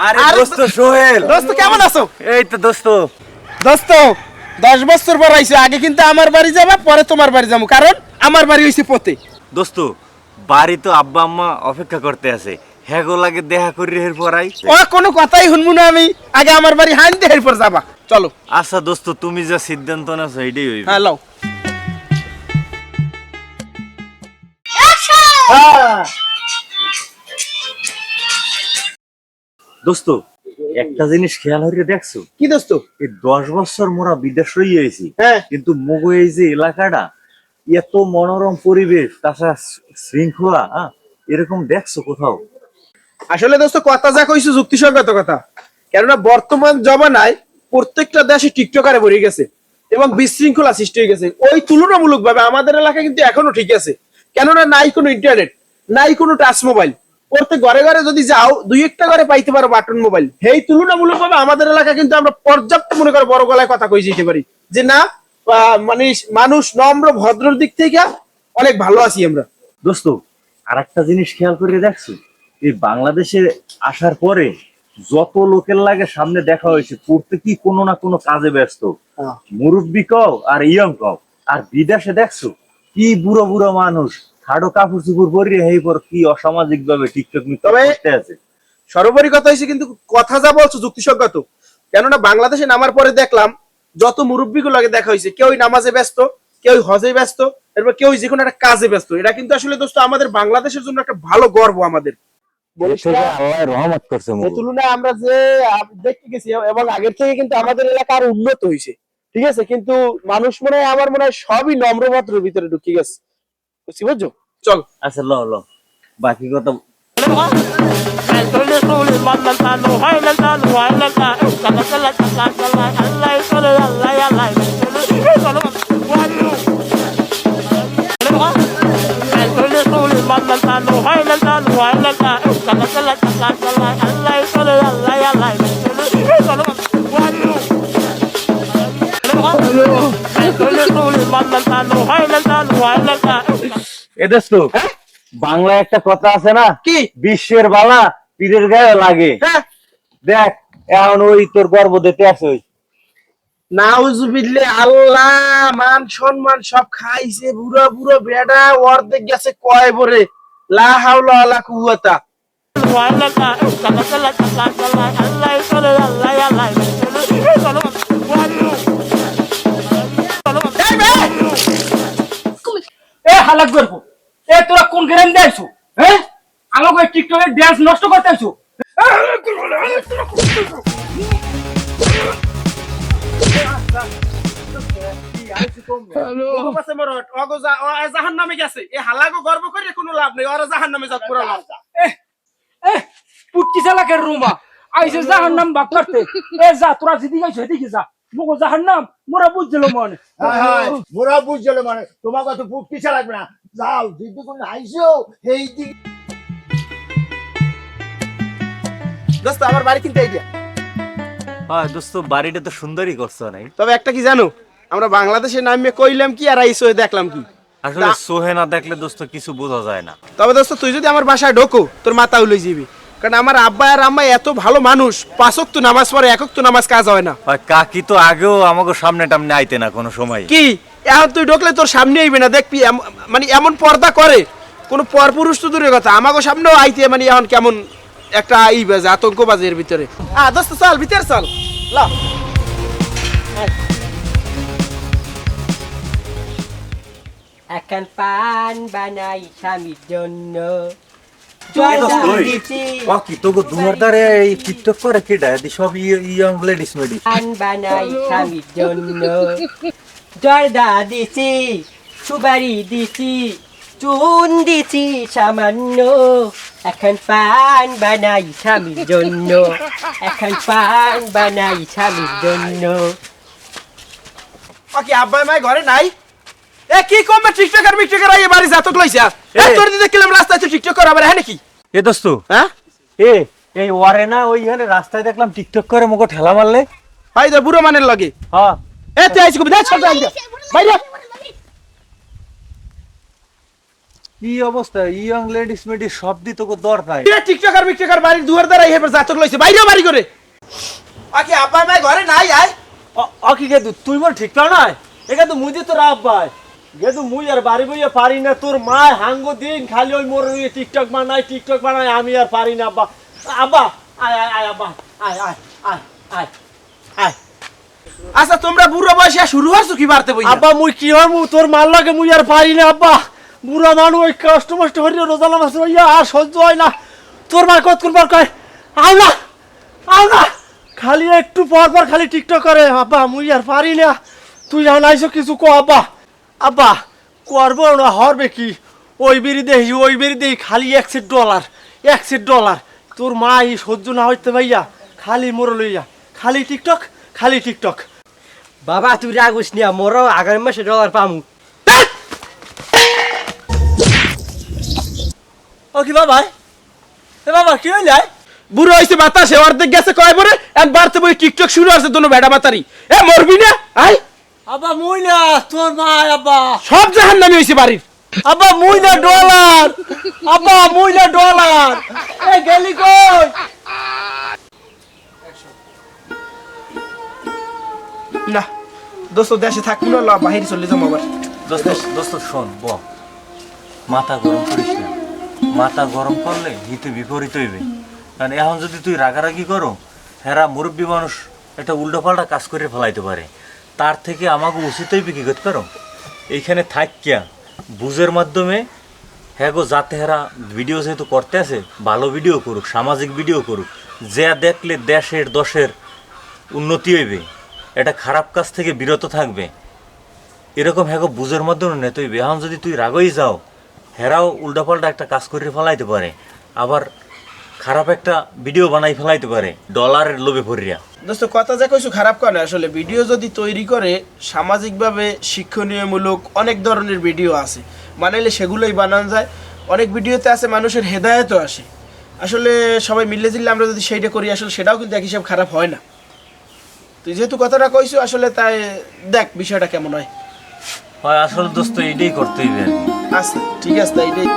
আরে দোস্ত সোহেল, দোস্ত কেমন আছো? এই তো দোস্ত। দোস্ত 10 বছর পর আইছো, আগে কিন্তু আমার বাড়ি যাবা, পরে তোমার বাড়ি যাবো, কারণ আমার বাড়ি হইছে পথে। দোস্ত বাড়ি তো আব্বা আম্মা অপেক্ষা করতে আছে, হ্যাঁ গো লাগে দেখা করি এরপর আই। ও কোনো কথাই শুনবো না আমি, আগে আমার বাড়ি হান দিয়ে এরপর যাবা, চলো। আচ্ছা দোস্ত, তুমি যা সিদ্ধান্ত নাও সেইটাই হইবে। হ্যাঁ লও। দোস্ত একটা জিনিস খেয়াল হইরে দেখছো? কি দোস্ত? এই 10 বছর মোরা বিদেশ রইয়েছি, হ্যাঁ। কিন্তু মগো এই যে এলাকাটা এত মনোরম পরিবেশ, তাছাড়া শৃঙ্খলা, এরকম দেখছো কোথাও? আসলে দোস্ত কথা যা কইছো যুক্তিসঙ্গত কথা, কেননা বর্তমান জমানায় প্রত্যেকটা দেশে টিকটকারে ভরে গেছে এবং বিশৃঙ্খলা সৃষ্টি হয়ে গেছে। ওই তুলনামূলক ভাবে আমাদের এলাকা কিন্তু এখনো ঠিক আছে, কেননা নাই কোনো ইন্টারনেট, নাই কোনো টাচ মোবাইল। প্রত্যেক ঘরে ঘরে যদি যাও, দুই একটা ঘরে পাইতে পারো বাটন মোবাইল। এই তুলনামূলক ভাবে আমাদের এলাকা কিন্তু আমরা পর্যাপ্ত মনে করো বড় গলায় কথা কই যেতে পারি যে না, মানে মানুষ নম্র ভদ্রর দিক থেকে অনেক ভালো আছি আমরা। দোস্ত আর একটা জিনিস খেয়াল করে দেখছো? এই বাংলাদেশে আসার পরে যত লোকের লাগে সামনে দেখা হয়েছে, প্রত্যেকই কোনো না কোনো কাজে ব্যস্ত, মুরব্বী কও আর ইয়ং কও। আর বিদেশে দেখছো কি বুড়ো বুড়ো মানুষ খাটো কাপড় চুপড় পরিয়ে এই পর কি অসামাজিক ভাবে টিকটক করতে আছে। সর্বোপরি কথা হয়েছে কিন্তু কথা যা বলছো যুক্তিসঙ্গত, কেননা বাংলাদেশে নামার পরে দেখলাম যত মুরব্বী গুলো দেখা হয়েছে, কেউ নামাজে ব্যস্ত, কেউ হজে ব্যস্ত, এরপর কেউ যে কোনো একটা কাজে ব্যস্ত। এটা কিন্তু আসলে দোস্ত আমাদের বাংলাদেশের জন্য একটা ভালো গর্ব আমাদের। আল্লাহ রহমত করছে। এই তুলনায় আমরা যে দেখতে গেছি এবং আগের থেকে কিন্তু আমাদের এলাকা আরো উন্নত হয়েছে, ঠিক আছে, কিন্তু মানুষ মনে হয় আমার মনে হয় সবই নম্রভদ্রের ভিতরে ঢুকে গেছে, বুঝছো? চল। আচ্ছা ল ল বাকি কথা। বাংলা একটা কথা আছে না, কি? বিশ্বের বালা পীরের গায়ে লাগে। হ্যাঁ, দেখ এখন ওই তোর গর্ব দিতে আছে। নাউজুবিল্লাহ, আল্লাহ মান সম্মান সব খাইছে, বুড়ো বুড়ো বেড়া অর্ধেক গেছে কয় বরে, লা হাওলা ওয়ালা কুওয়াতা। এ হালাক করবো, এ তোরা কোন গ্রাম দেয়ছো? হ্যাঁ, আমাকে টিকটকে ড্যান্স নষ্ট করতেছো। জাহান্নামে গেছে, এই হালাগো গর্ব করে কোনো লাভ নেই, ওরা জাহান্নামে যাক পুরা লাভ। পুটকি চালাকের রুমা আইসে জাহান্নাম ভাগ করতে। এ যা, তোরা যেদিকে গেছো এদিকে যা, মুখো জাহান্নাম মোরা বুঝছিল মনে। মোরা বুঝছিল মানে তোমার কত পুটকি চালাবে না, যাও দিদি কোন আইসো এই দিক। দোস্ত আমার বাড়ি কিন্তু এইটা। হ্যাঁ দোস্ত, বাড়িটা তো সুন্দরই করছো নাই? তবে একটা কি জানো, আমরা বাংলাদেশে নামে কইলাম কি আর আইসো দেখলাম কি। আসলে সোহে না দেখলে দোস্ত কিছু বোঝা যায় না। তবে দোস্ত তুই যদি আমার বাসায় ঢোকো, তোর মাথা উলই যাবি, কারণ আমার আব্বা আর আম্মা এত ভালো মানুষ, 5 ওয়াক্ত নামাজ পড়ে, 1 ওয়াক্ত নামাজ কাজ হয় না। আর কাকি তো আগেও আমাকে সামনে টামনে আইতে না কোনো সময়। কি এখন তুই ঢোকলে তোর সামনে আইবে না, দেখবি মানে এমন পর্দা করে, কোন পরপুরুষ তো দূরের কথা, আমাকে সামনেও আইতে মানে এখন কেমন একটা ই বাজে, আতঙ্ক বাজে এর ভিতরে। দোস্ত চল ভিতরে চল, লা। এখন পান বানাই স্বামীর জন্য, কি তোকে দুয়ার দ্বারে এই টিকটক করে কেডা সব ইয়ং লেডিস মেডি? পান বানাই স্বামীর জন্য, জর্দা দিছি, সুবারি দিছি, চুন দিছি সামান্য, এখন পান বানাই স্বামীর জন্য, এখন পান বানাই স্বামীর জন্য। ওকে আব্বা মাই ঘরে নাই? এ কি কম টিকটকার মিকটকার আইয়ে বাড়ি যাতক লইছা? এ তোর দিতে কিলাম রাস্তায় তো টিকটক করা আবার হ্যাঁ নাকি? এ দোস্ত, হ্যাঁ এই ওয়ারে না ওইখানে রাস্তায় দেখলাম টিকটক করে মুখো ঠেলা মারলে। ভাই তো বুড়ো মানের লাগে। হ্যাঁ এ তুই আইছিস কবি, দে ছোট আইয়া বাইরে। কি অবস্থা ইয়ং লেডিস মেডি সব দি তোকে দরকার টিকটকার বিকটকার বাড়ির দুয়ার দ্বারা এবার জাতক লইছে বাইরেও বাড়ি করে আকে আব্বা মাই ঘরে নাই আয় অকি গেদু তুই মোর ঠিক পাও না একা তো মুই তোর আব্বাই গেদু মুই আর বাড়ি বইয়া পারি না তোর মা হাঙ্গ দিন খালি ওই মোর টিকটক বানাই আমি আর পারি না আব্বা আব্বা আয় আয় আয় আব্বা আয় আয় আয় আয় আয় আচ্ছা তোমরা বুড়ো বয়সে শুরু হচ্ছ কি বাড়তে বই আব্বা মুই কি হমু তোর মাল লাগে মুই আর পারি না আব্বা বুড়া মানুষ ওই কষ্ট মষ্ট হরিয়া রোজা নামাজ হইয়া আর সহ্য হয় না তোর মা কত করবার কয় আও না খালি একটু পর পর খালি টিকটক করে আব্বা মুই আর পারি না তুই এখন আইসো কিছু কো আব্বা আব্বা করবো না হরবে কি ওই বেরি দেহি খালি $1 তোর মা এই সহ্য না হইতে ভাইয়া খালি মোর লইয়া খালি টিকটক বাবা তুই রাগুস নিয়া মোরও আগামী মাসে ডলার পামু ও কি বাবা এ বাবা কি হইলে বুড়ো হইছে বাতাসে অর্ধেক গেছে কয় পরে এন্ড বাড়তে বই টিকটক শুরু হচ্ছে দোনো বেড়া বাতারি এ মরবি না আই আব্বা মুই না তোর মা আব্বা সব জাহান্নামী হইছে বাড়ির আব্বা মুই না ডলার আব্বা মুই না ডলার এ গেলি কই না দোস্ত দেশে থাকবো না ল বাহির চলে যাবো আবার দোস্ত শোন ব মাথা গরম করিস না মাথা গরম করলে হিতে বিপরীত হইবে কারণ এখন যদি তুই রাগারাগি করো হেরা মুরব্বী মানুষ একটা উল্টোপাল্টা কাজ করে ফেলাইতে পারে তার থেকে আমাকে উচিত হইবে কি করতে পারো এইখানে থাকিয়া বুঝের মাধ্যমে হ্যাঁ গো যাতে হেরা ভিডিও যেহেতু করতে আছে ভালো ভিডিও করুক সামাজিক ভিডিও করুক যা দেখলে দেশের দশের উন্নতি হইবে এটা খারাপ কাজ থেকে বিরত থাকবে এরকম হ্যাঁ বুঝের মাধ্যমে নেতে হইবে এখন যদি তুই রাগই যাও হেরাও উল্টাপাল্টা একটা কাজ করে ফেলাইতে পারে আবার খারাপ একটা ভিডিও বানাই ফেলাইতে পারে ডলারের লোভে ভরিয়া দোস্ত কথা যা কইছো খারাপ করে না আসলে ভিডিও যদি তৈরি করে সামাজিকভাবে শিক্ষণীয়মূলক অনেক ধরনের ভিডিও আছে বানাইলে সেগুলোই বানানো যায় অনেক ভিডিওতে আছে মানুষের হেদায়েতও আসে আসলে সবাই মিলে জিললে আমরা যদি সেইটা করি আসলে সেটাও কিন্তু এক হিসাব খারাপ হয় না তুই যেহেতু কথাটা কইছো আসলে তাই দেখ বিষয়টা কেমন হয় হয় আসলে দোস্ত এইটাই করতে হইবে আর কি। আচ্ছা ঠিক আছে তাই এটাই